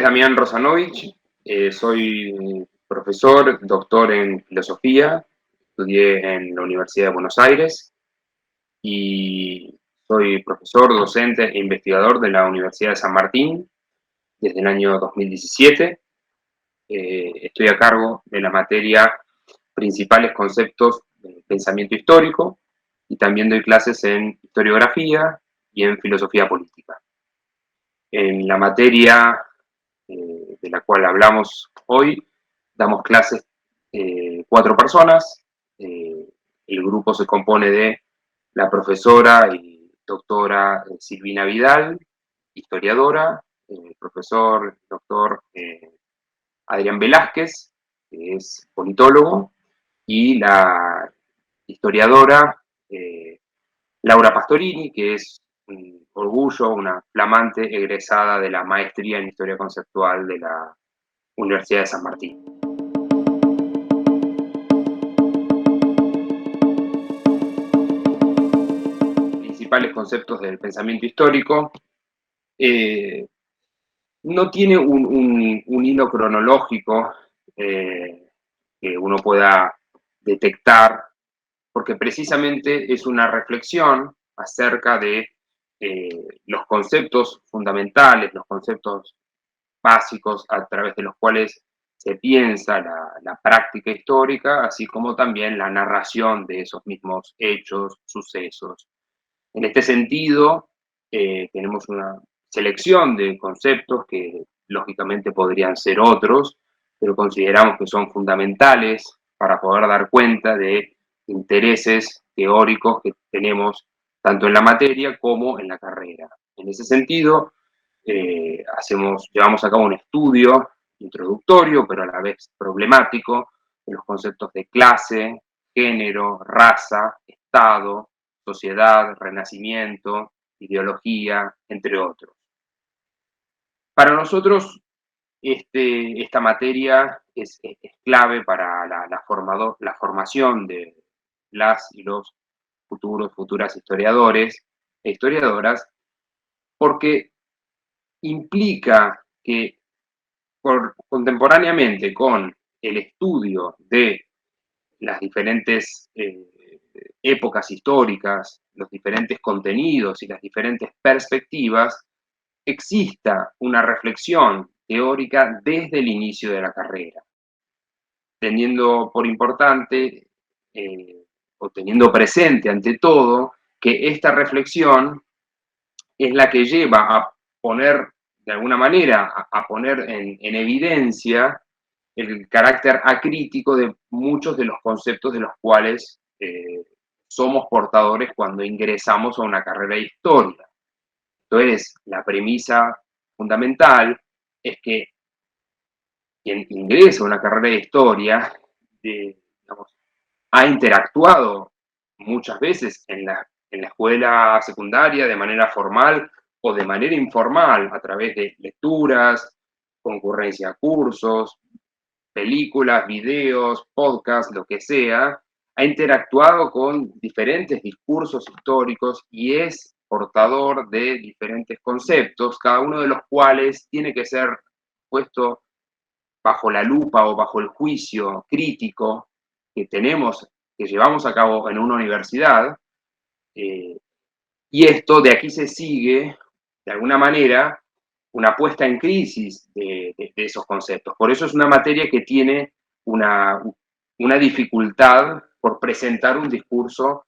es Damián Rosanovich, soy profesor, doctor en filosofía, estudié en la Universidad de Buenos Aires y soy profesor, docente e investigador de la Universidad de San Martín desde el año 2017. Estoy a cargo de la materia Principales conceptos del pensamiento histórico y también doy clases en historiografía y en filosofía política. En la materia de la cual hablamos hoy, damos clases 4 personas. El grupo se compone de la profesora y doctora Silvina Vidal, historiadora, el profesor doctor Adrián Velázquez, que es politólogo, y la historiadora Laura Pastorini, que es un orgullo, una flamante egresada de la maestría en Historia Conceptual de la Universidad de San Martín. Principales conceptos del pensamiento histórico. No tiene un hilo cronológico que uno pueda detectar, porque precisamente es una reflexión acerca de los conceptos fundamentales, los conceptos básicos a través de los cuales se piensa la práctica histórica, así como también la narración de esos mismos hechos, sucesos. En este sentido, tenemos una selección de conceptos que lógicamente podrían ser otros, pero consideramos que son fundamentales para poder dar cuenta de intereses teóricos que tenemos tanto en la materia como en la carrera. En ese sentido, llevamos a cabo un estudio introductorio, pero a la vez problemático, de los conceptos de clase, género, raza, Estado, sociedad, renacimiento, ideología, entre otros. Para nosotros, esta materia es clave para la formación de las y los futuras historiadores e historiadoras, porque implica que contemporáneamente con el estudio de las diferentes épocas históricas, los diferentes contenidos y las diferentes perspectivas, exista una reflexión teórica desde el inicio de la carrera, teniendo por importante o teniendo presente ante todo que esta reflexión es la que lleva a poner, de alguna manera, a poner en evidencia el carácter acrítico de muchos de los conceptos de los cuales somos portadores cuando ingresamos a una carrera de historia. Entonces, la premisa fundamental es que quien ingresa a una carrera de historia digamos, ha interactuado muchas veces en la escuela secundaria de manera formal o de manera informal a través de lecturas, concurrencia a cursos, películas, videos, podcasts, lo que sea, ha interactuado con diferentes discursos históricos y es portador de diferentes conceptos, cada uno de los cuales tiene que ser puesto bajo la lupa o bajo el juicio crítico que tenemos, que llevamos a cabo en una universidad, y esto de aquí se sigue, de alguna manera, una puesta en crisis de esos conceptos. Por eso es una materia que tiene una dificultad por presentar un discurso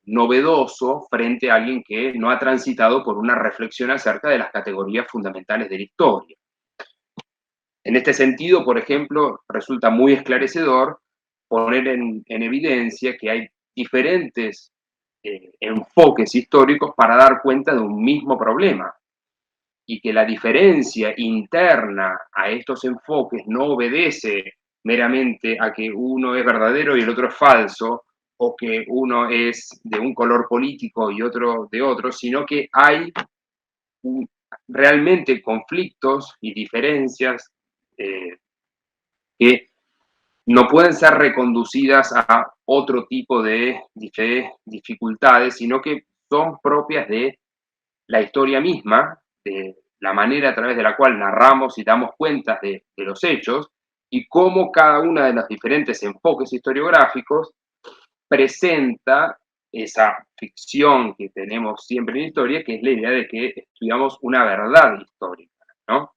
novedoso frente a alguien que no ha transitado por una reflexión acerca de las categorías fundamentales de la historia. En este sentido, por ejemplo, resulta muy esclarecedor poner en evidencia que hay diferentes enfoques históricos para dar cuenta de un mismo problema y que la diferencia interna a estos enfoques no obedece meramente a que uno es verdadero y el otro es falso, o que uno es de un color político y otro de otro, sino que hay realmente conflictos y diferencias que no pueden ser reconducidas a otro tipo de dificultades, sino que son propias de la historia misma, de la manera a través de la cual narramos y damos cuentas de los hechos, y cómo cada uno de los diferentes enfoques historiográficos presenta esa ficción que tenemos siempre en la historia, que es la idea de que estudiamos una verdad histórica, ¿no?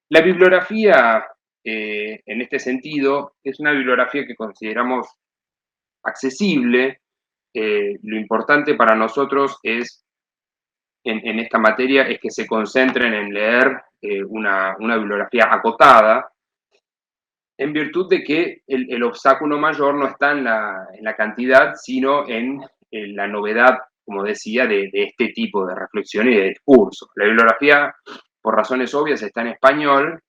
La bibliografía, en este sentido, es una bibliografía que consideramos accesible. Lo importante para nosotros es, en esta materia, es que se concentren en leer una bibliografía acotada, en virtud de que el obstáculo mayor no está en la cantidad, sino en la novedad, como decía, de este tipo de reflexión y de discurso. La bibliografía, por razones obvias, está en español,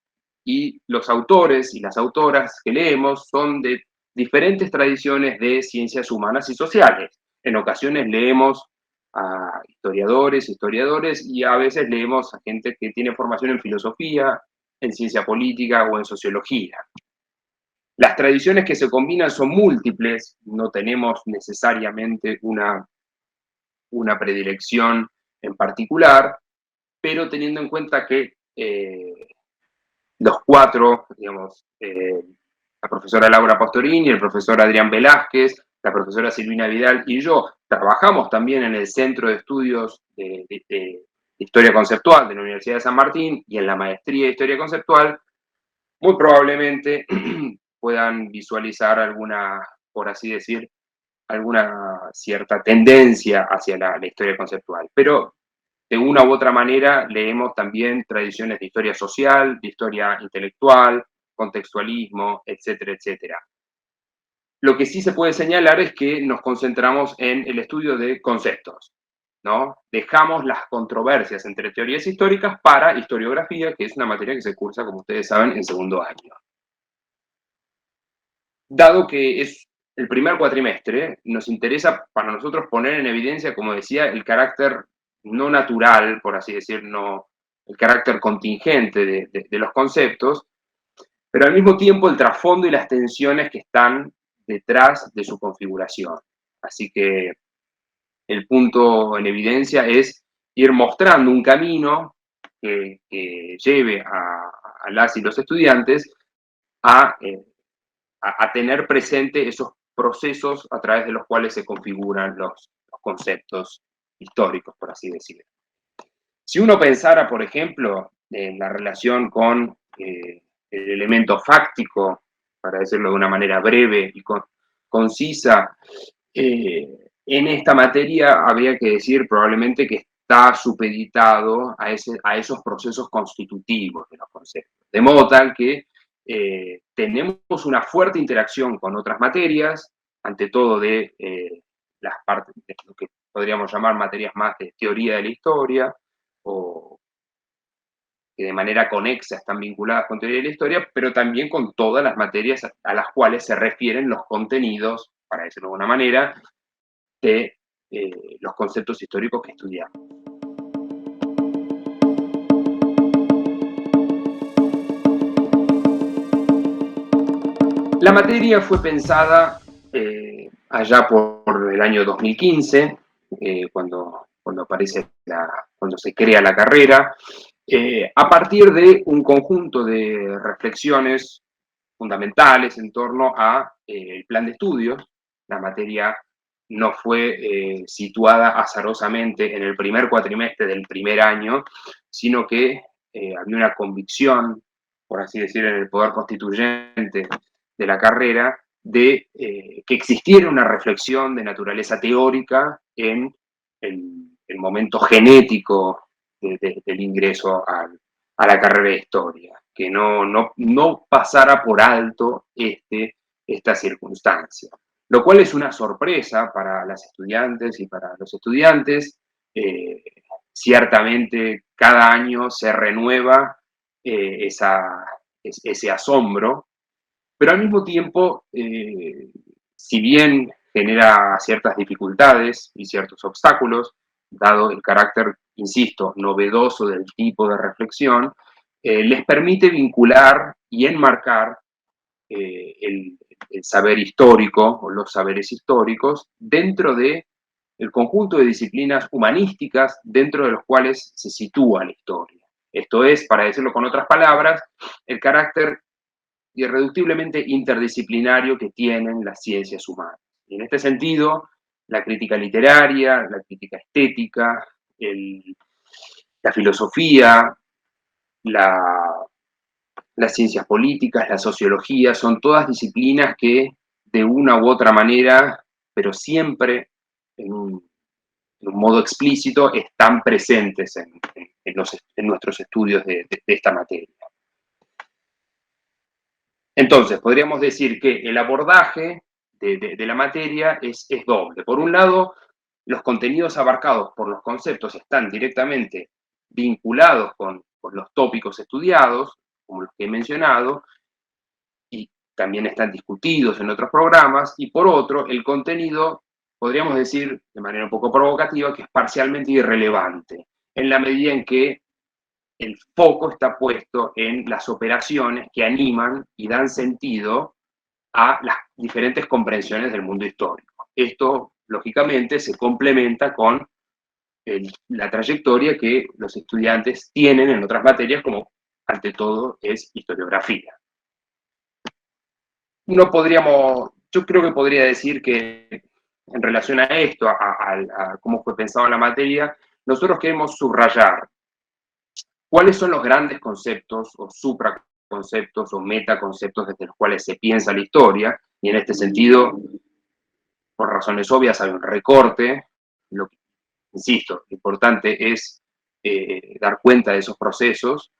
y los autores y las autoras que leemos son de diferentes tradiciones de ciencias humanas y sociales. En ocasiones leemos a historiadores, y a veces leemos a gente que tiene formación en filosofía, en ciencia política o en sociología. Las tradiciones que se combinan son múltiples, no tenemos necesariamente una predilección en particular, pero teniendo en cuenta que los cuatro, digamos, la profesora Laura Pastorini, el profesor Adrián Velázquez, la profesora Silvina Vidal y yo, trabajamos también en el Centro de Estudios de Historia Conceptual de la Universidad de San Martín y en la Maestría de Historia Conceptual. Muy probablemente puedan visualizar alguna, por así decir, alguna cierta tendencia hacia la historia conceptual. Pero de una u otra manera leemos también tradiciones de historia social, de historia intelectual, contextualismo, etcétera, etcétera. Lo que sí se puede señalar es que nos concentramos en el estudio de conceptos, ¿no? Dejamos las controversias entre teorías históricas para historiografía, que es una materia que se cursa, como ustedes saben, en segundo año. Dado que es el primer cuatrimestre, nos interesa para nosotros poner en evidencia, como decía, el carácter no natural, por así decir, no, el carácter contingente de los conceptos, pero al mismo tiempo el trasfondo y las tensiones que están detrás de su configuración. Así que el punto en evidencia es ir mostrando un camino que lleve a las y los estudiantes a a tener presente esos procesos a través de los cuales se configuran los conceptos históricos, por así decirlo. Si uno pensara, por ejemplo, en la relación con el elemento fáctico, para decirlo de una manera breve y concisa, en esta materia habría que decir probablemente que está supeditado a esos procesos constitutivos de los conceptos. De modo tal que tenemos una fuerte interacción con otras materias, ante todo de las partes de lo que podríamos llamar materias más de teoría de la historia, o que de manera conexa están vinculadas con teoría de la historia, pero también con todas las materias a las cuales se refieren los contenidos, para decirlo de alguna manera, de los conceptos históricos que estudiamos. La materia fue pensada allá por el año 2015, cuando cuando se crea la carrera, a partir de un conjunto de reflexiones fundamentales en torno a el plan de estudios. La materia no fue situada azarosamente en el primer cuatrimestre del primer año, sino que había una convicción, por así decir, en el poder constituyente de la carrera, de que existiera una reflexión de naturaleza teórica en el momento genético del ingreso a la carrera de historia, que no pasara por alto esta circunstancia, lo cual es una sorpresa para las estudiantes y para los estudiantes. Eh, Ciertamente cada año se renueva ese asombro, pero al mismo tiempo, si bien genera ciertas dificultades y ciertos obstáculos, dado el carácter, insisto, novedoso del tipo de reflexión, les permite vincular y enmarcar el saber histórico o los saberes históricos dentro de el conjunto de disciplinas humanísticas dentro de los cuales se sitúa la historia. Esto es, para decirlo con otras palabras, el carácter irreductiblemente interdisciplinario que tienen las ciencias humanas. Y en este sentido, la crítica literaria, la crítica estética, la filosofía, la, las ciencias políticas, la sociología, son todas disciplinas que de una u otra manera, pero siempre en un modo explícito, están presentes en nuestros estudios de esta materia. Entonces, podríamos decir que el abordaje de la materia es doble. Por un lado, los contenidos abarcados por los conceptos están directamente vinculados con los tópicos estudiados, como los que he mencionado, y también están discutidos en otros programas, y por otro, el contenido, podríamos decir de manera un poco provocativa, que es parcialmente irrelevante, en la medida en que el foco está puesto en las operaciones que animan y dan sentido a las diferentes comprensiones del mundo histórico. Esto, lógicamente, se complementa con la trayectoria que los estudiantes tienen en otras materias, como ante todo es historiografía. Yo creo que podría decir que en relación a esto, a cómo fue pensada la materia, nosotros queremos subrayar cuáles son los grandes conceptos o supraconceptos o metaconceptos desde los cuales se piensa la historia, y en este sentido, por razones obvias, hay un recorte. Insisto, lo importante es dar cuenta de esos procesos.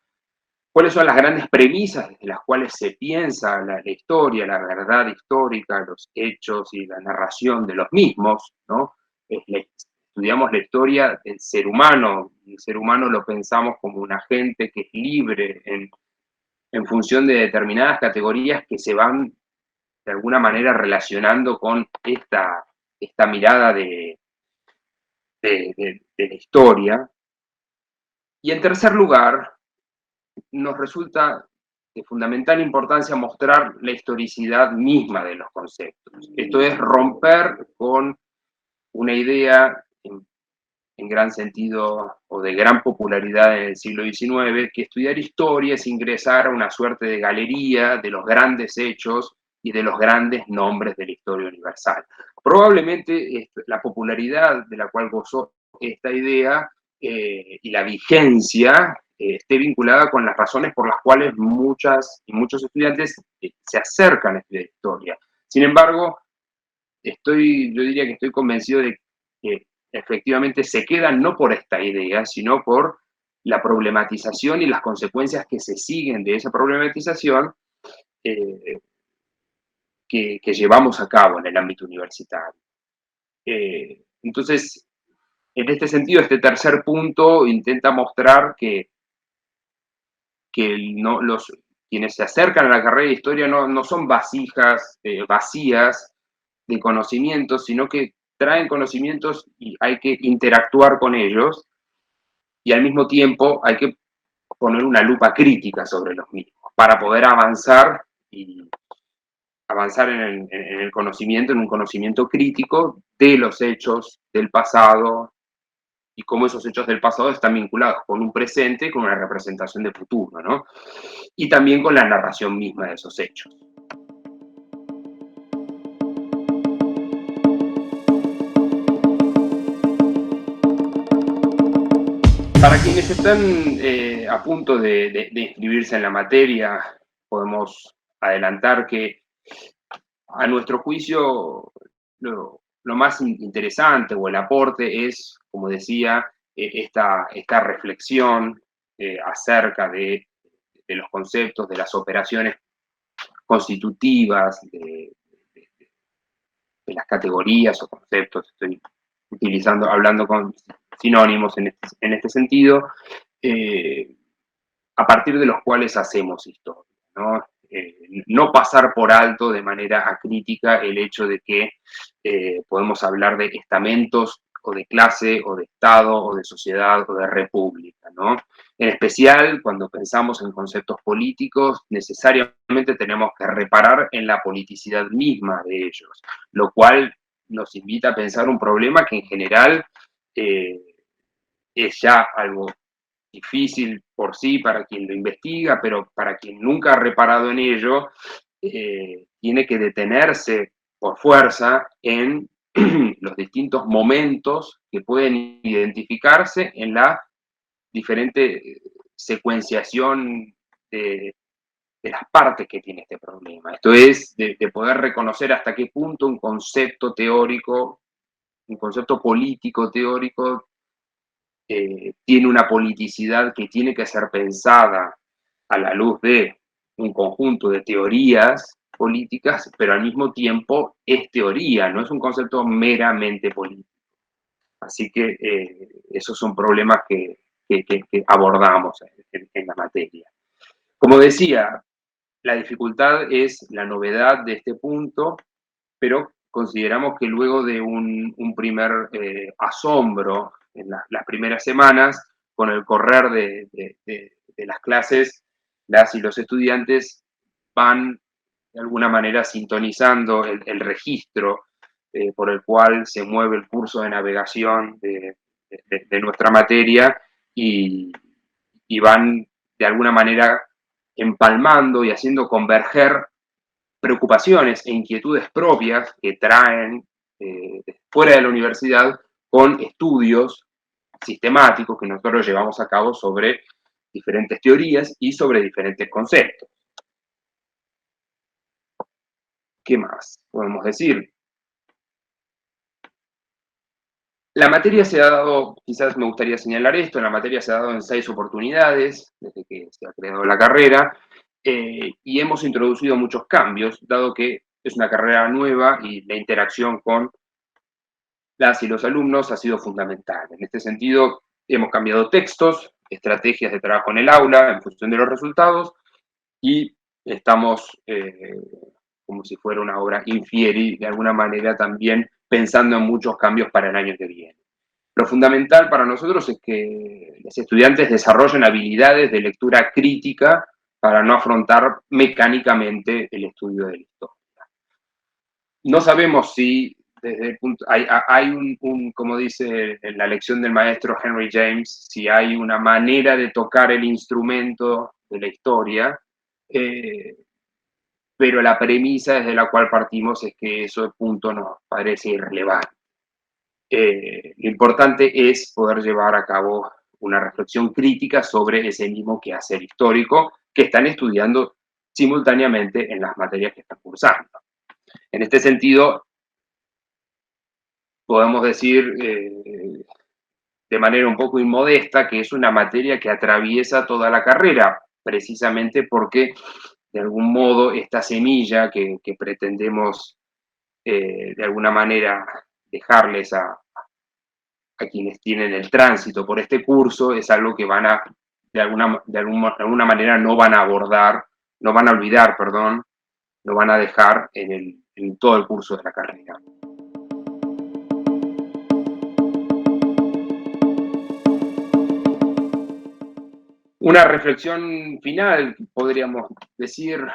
¿Cuáles son las grandes premisas desde las cuales se piensa la historia, la verdad histórica, los hechos y la narración de los mismos, ¿no? Estudiamos la historia del ser humano, y el ser humano lo pensamos como un agente que es libre en función de determinadas categorías que se van de alguna manera relacionando con esta mirada de la historia. Y en tercer lugar, nos resulta de fundamental importancia mostrar la historicidad misma de los conceptos. Esto es romper con una idea en gran sentido o de gran popularidad en el siglo XIX, que estudiar historia es ingresar a una suerte de galería de los grandes hechos y de los grandes nombres de la historia universal. Probablemente la popularidad de la cual gozó esta idea y la vigencia esté vinculada con las razones por las cuales muchas y muchos estudiantes se acercan a estudiar historia. Sin embargo, yo diría que estoy convencido de que efectivamente se quedan no por esta idea, sino por la problematización y las consecuencias que se siguen de esa problematización eh, que llevamos a cabo en el ámbito universitario. Entonces, en este sentido, este tercer punto intenta mostrar que no, quienes se acercan a la carrera de historia no son vasijas vacías de conocimientos, sino que traen conocimientos y hay que interactuar con ellos, y al mismo tiempo hay que poner una lupa crítica sobre los mismos para poder avanzar y avanzar en el conocimiento, en un conocimiento crítico de los hechos del pasado y cómo esos hechos del pasado están vinculados con un presente y con una representación de futuro, ¿no? Y también con la narración misma de esos hechos. Para quienes están a punto de inscribirse en la materia, podemos adelantar que a nuestro juicio lo más interesante o el aporte es, como decía, esta reflexión acerca de los conceptos, de las operaciones constitutivas, de las categorías o conceptos. Estoy hablando con sinónimos en este sentido, a partir de los cuales hacemos historia, ¿no? No pasar por alto de manera acrítica el hecho de que podemos hablar de estamentos o de clase o de Estado o de sociedad o de república, ¿no? En especial cuando pensamos en conceptos políticos, necesariamente tenemos que reparar en la politicidad misma de ellos, lo cual nos invita a pensar un problema que en general es ya algo difícil por sí para quien lo investiga, pero para quien nunca ha reparado en ello, tiene que detenerse por fuerza en los distintos momentos que pueden identificarse en la diferente secuenciación de las partes que tiene este problema. Esto es, de poder reconocer hasta qué punto un concepto teórico, un concepto político teórico, tiene una politicidad que tiene que ser pensada a la luz de un conjunto de teorías políticas, pero al mismo tiempo es teoría, no es un concepto meramente político. Así que esos son problemas que abordamos en la materia. Como decía, la dificultad es la novedad de este punto, pero consideramos que luego de un primer asombro en las primeras semanas, con el correr de las clases, las y los estudiantes van de alguna manera sintonizando el registro por el cual se mueve el curso de navegación de nuestra materia y van de alguna manera empalmando y haciendo converger preocupaciones e inquietudes propias que traen fuera de la universidad con estudios sistemáticos que nosotros llevamos a cabo sobre diferentes teorías y sobre diferentes conceptos. ¿Qué más podemos decir? La materia se ha dado, quizás me gustaría señalar esto, la materia se ha dado en 6 oportunidades desde que se ha creado la carrera y hemos introducido muchos cambios, dado que es una carrera nueva y la interacción con las y los alumnos ha sido fundamental. En este sentido, hemos cambiado textos, estrategias de trabajo en el aula en función de los resultados y estamos, como si fuera una obra infieri, de alguna manera también pensando en muchos cambios para el año que viene. Lo fundamental para nosotros es que los estudiantes desarrollen habilidades de lectura crítica para no afrontar mecánicamente el estudio de la historia. No sabemos si desde el punto, hay como dice en la lección del maestro Henry James, si hay una manera de tocar el instrumento de la historia, pero la premisa desde la cual partimos es que ese punto nos parece irrelevante. Lo importante es poder llevar a cabo una reflexión crítica sobre ese mismo quehacer histórico que están estudiando simultáneamente en las materias que están cursando. En este sentido, podemos decir de manera un poco inmodesta que es una materia que atraviesa toda la carrera, precisamente porque de algún modo esta semilla que pretendemos de alguna manera dejarles a quienes tienen el tránsito por este curso es algo que van a, de alguna manera no van a abordar, no van a olvidar, perdón, no van a dejar en todo el curso de la carrera. Una reflexión final, podríamos decir,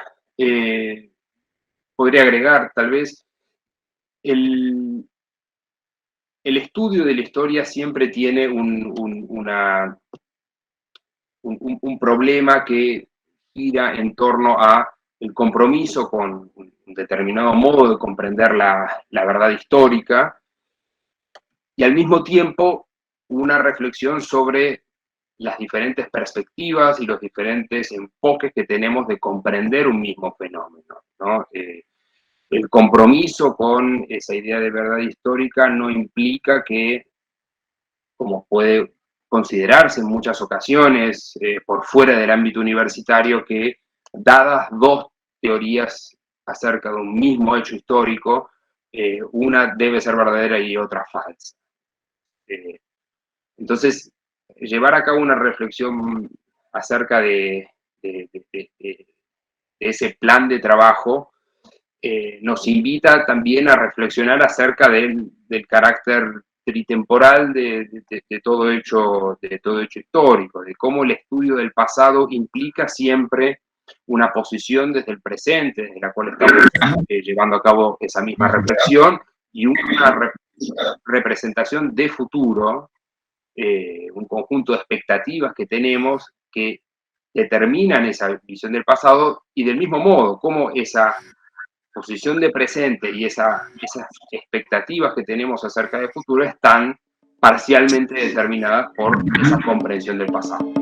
podría agregar tal vez, el estudio de la historia siempre tiene un problema que gira en torno a el compromiso con un determinado modo de comprender la verdad histórica y al mismo tiempo una reflexión sobre las diferentes perspectivas y los diferentes enfoques que tenemos de comprender un mismo fenómeno, ¿no? El compromiso con esa idea de verdad histórica no implica que, como puede considerarse en muchas ocasiones por fuera del ámbito universitario, que dadas dos teorías acerca de un mismo hecho histórico, una debe ser verdadera y otra falsa. Entonces, llevar a cabo una reflexión acerca de ese plan de trabajo nos invita también a reflexionar acerca del carácter tritemporal de todo hecho histórico, de cómo el estudio del pasado implica siempre una posición desde el presente, desde la cual estamos llevando a cabo esa misma reflexión, y una representación de futuro, un conjunto de expectativas que tenemos que determinan esa visión del pasado, y del mismo modo, cómo esa posición de presente y esas expectativas que tenemos acerca del futuro están parcialmente determinadas por esa comprensión del pasado.